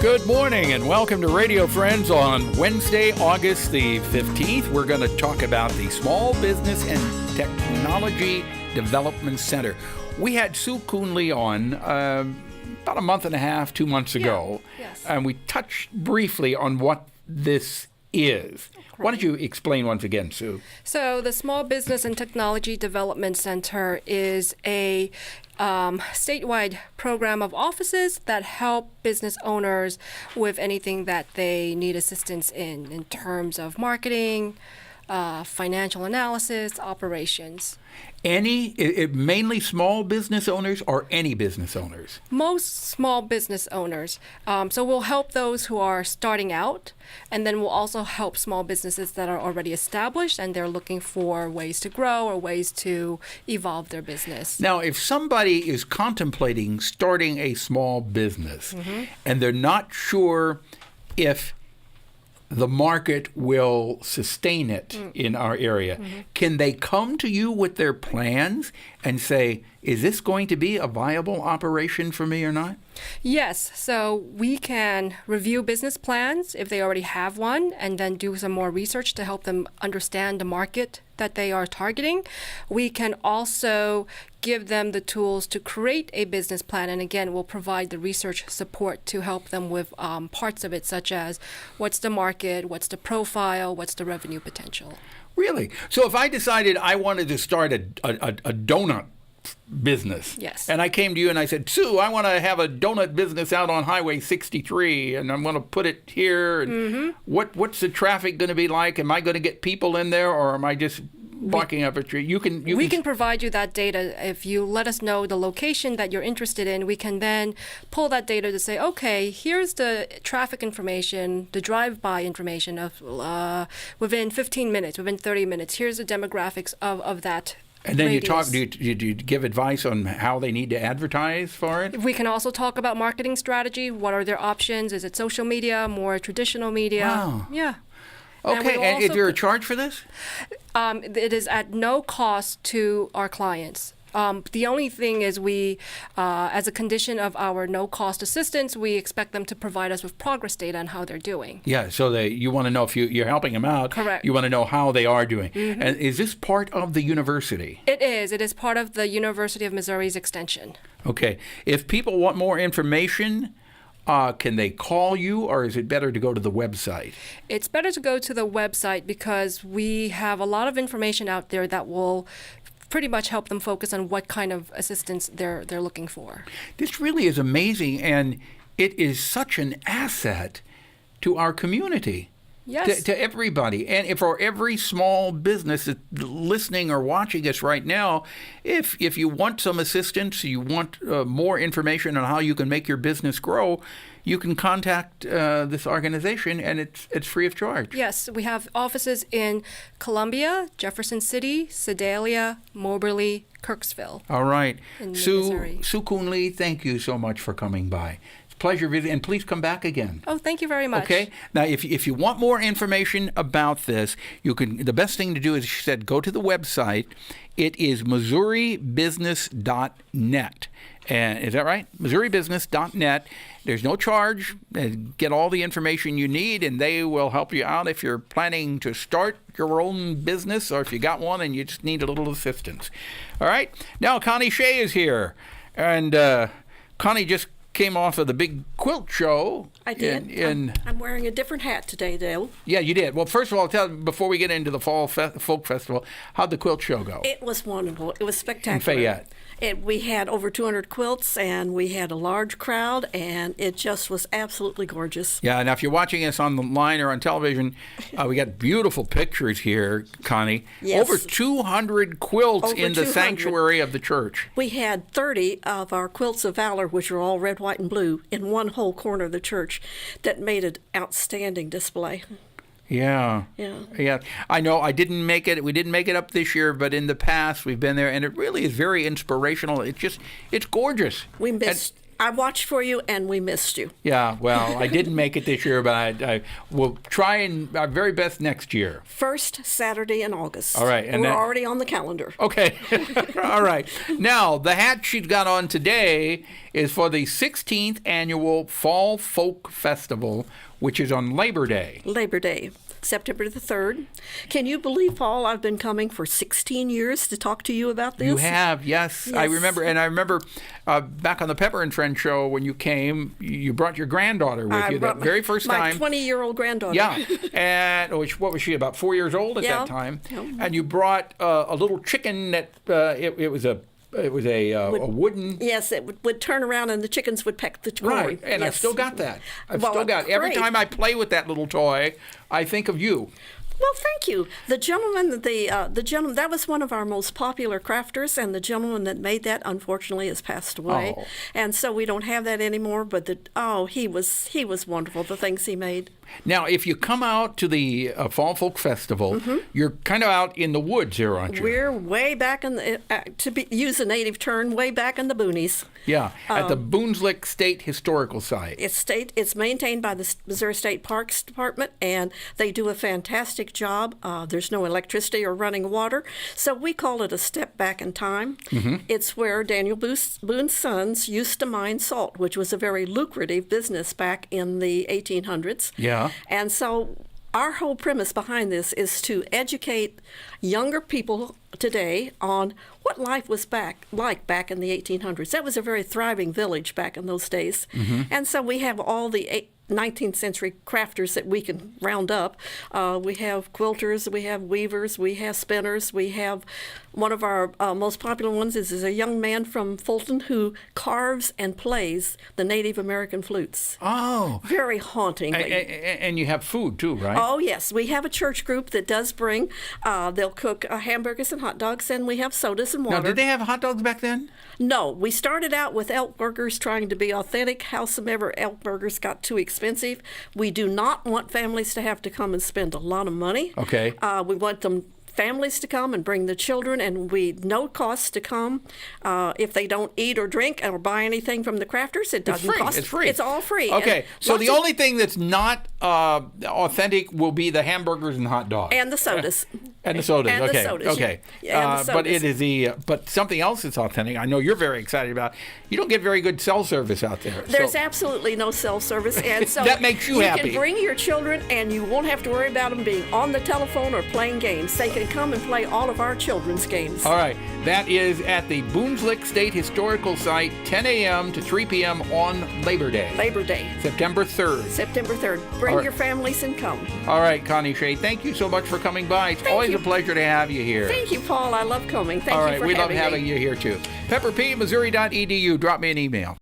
Good morning and welcome to Radio Friends on Wednesday, August the 15th. We're going to talk about the Small Business and Technology Development Center. We had SOO KOON LEE on about a month and a half, 2 months ago, and we touched briefly on what this is. Why don't you explain once again, Sue? So the Small Business and Technology Development Center is a statewide program of offices that help business owners with anything that they need assistance in terms of marketing, financial analysis, operations. Mainly small business owners or any business owners? Most small business owners. So we'll help those who are starting out, and then we'll also help small businesses that are already established and they're looking for ways to grow or ways to evolve their business. Now, if somebody is contemplating starting a small business and they're not sure if the market will sustain it in our area, can they come to you with their plans and say, is this going to be a viable operation for me or not? Yes, so we can review business plans if they already have one and then do some more research to help them understand the market that they are targeting. We can also give them the tools to create a business plan, and again, we'll provide the research support to help them with parts of it, such as what's the market, what's the profile, what's the revenue potential. Really? So if I decided I wanted to start a donut business. Yes. And I came to you and I said, Sue, I want to have a donut business out on Highway 63 and I'm going to put it here. And what's the traffic going to be like? Am I going to get people in there or am I just barking up a tree? We can provide you that data. If you let us know the location that you're interested in, we can then pull that data to say, okay, here's the traffic information, the drive-by information of within 15 minutes, within 30 minutes. Here's the demographics of that. And then radius. do you give advice on how they need to advertise for it? We can also talk about marketing strategy. What are their options? Is it social media, more traditional media? Wow. Yeah. Okay, and is there a charge for this? It is at no cost to our clients. The only thing is we, as a condition of our no-cost assistance, we expect them to provide us with progress data on how they're doing. Yeah, so you want to know if you're helping them out. Correct. You want to know how they are doing. And is this part of the university? It is. It is part of the University of Missouri's extension. Okay. If people want more information, can they call you, or is it better to go to the website? It's better to go to the website because we have a lot of information out there that will pretty much help them focus on what kind of assistance they're looking for. This really is amazing, and it is such an asset to our community. Yes. To everybody. And for every small business that's listening or watching us right now, if you want some assistance, you want more information on how you can make your business grow, you can contact this organization, and it's free of charge. Yes, we have offices in Columbia, Jefferson City, Sedalia, Moberly, Kirksville. All right. Missouri. SOO KOON LEE, thank you so much for coming by. Pleasure visiting, and please come back again. Oh, thank you very much. Okay. Now, if you want more information about this, you can. The best thing to do is, she said, go to the website. It is MissouriBusiness.net. And is that right? MissouriBusiness.net. There's no charge. Get all the information you need, and they will help you out if you're planning to start your own business, or if you got one and you just need a little assistance. All right. Now, Connie Shay is here, and Connie just came off of the big quilt show. I did. I'm wearing a different hat today, Dale. Yeah, you did. Well, first of all, before we get into the Fall Folk Festival, how'd the quilt show go? It was wonderful. It was spectacular. In Fayette. We had over 200 quilts, and we had a large crowd, and it just was absolutely gorgeous. Yeah, now if you're watching us on the line or on television, we got beautiful pictures here, Connie. Yes. Over 200 quilts Over in the 200. sanctuary of the church. We had 30 of our quilts of valor, which are all red, white, and blue, in one whole corner of the church that made an outstanding display. Yeah. I know I didn't make it. We didn't make it up this year, but in the past we've been there, and it really is very inspirational. It's gorgeous. We missed I watched for you, and we missed you. Yeah, well, I didn't make it this year, but I will try and our very best next year. First Saturday in August. All right. And we're already on the calendar. Okay. All right. Now, the hat she's got on today is for the 16th annual Fall Folk Festival, which is on Labor Day. Labor Day, September the 3rd. Can you believe, Paul, I've been coming for 16 years to talk to you about this? You have, yes. I remember. And I remember back on the Pepper and Friends show when you came, you brought your granddaughter with you that very first time. My 20-year-old granddaughter. Yeah. And what was she, about 4 years old at that time? Yeah. And you brought a little chicken that it was a wooden. Yes, it would turn around and the chickens would peck the corn. Right, and yes. I've still got that. Great. Every time I play with that little toy, I think of you. Well, thank you. The gentleman, that was one of our most popular crafters, and the gentleman that made that, unfortunately, has passed away, and so we don't have that anymore. But he was wonderful. The things he made. Now, if you come out to the Fall Folk Festival, you're kind of out in the woods here, aren't you? We're way back in the, use a native term, way back in the boonies. Yeah, at the Boonslick State Historical Site. It's maintained by the Missouri State Parks Department, and they do a fantastic job. There's no electricity or running water, so we call it a step back in time. It's where Daniel Boone's sons used to mine salt, which was a very lucrative business back in the 1800s. Yeah. And so our whole premise behind this is to educate younger people today on what life was like back in the 1800s. That was a very thriving village back in those days. And so we have all the 19th century crafters that we can round up. We have quilters, we have weavers, we have spinners, we have one of our most popular ones is a young man from Fulton who carves and plays the Native American flutes. Oh. Very hauntingly. And you have food too, right? Oh, yes. We have a church group that does bring, they'll cook hamburgers and hot dogs, and we have sodas and water. Now, did they have hot dogs back then? No. We started out with elk burgers trying to be authentic. Howsoever, elk burgers got too expensive. We do not want families to have to come and spend a lot of money. Okay. We want families to come and bring the children, and no cost to come. If they don't eat or drink or buy anything from the crafters, it doesn't cost. It's free. It's all free. Okay, and so the only thing that's not authentic will be the hamburgers and hot dogs. And the sodas. And the sodas. And okay. the sodas. Okay. Yeah, and the but sodas. it is but something else that's authentic. I know you're very excited about. You don't get very good cell service out there. There's absolutely no cell service, and so that makes you happy. You can bring your children, and you won't have to worry about them being on the telephone or playing games. They can come and play all of our children's games. All right. That is at the Boonslick State Historical Site, 10 a.m. to 3 p.m. on Labor Day. Labor Day. September 3rd. September 3rd. Bring your families and come. All right, Connie Shay, thank you so much for coming by. It's always a pleasure to have you here. Thank you, Paul. I love coming. Thank you for having me. All right, we love having you here, too. PepperPMissouri.edu. Drop me an email.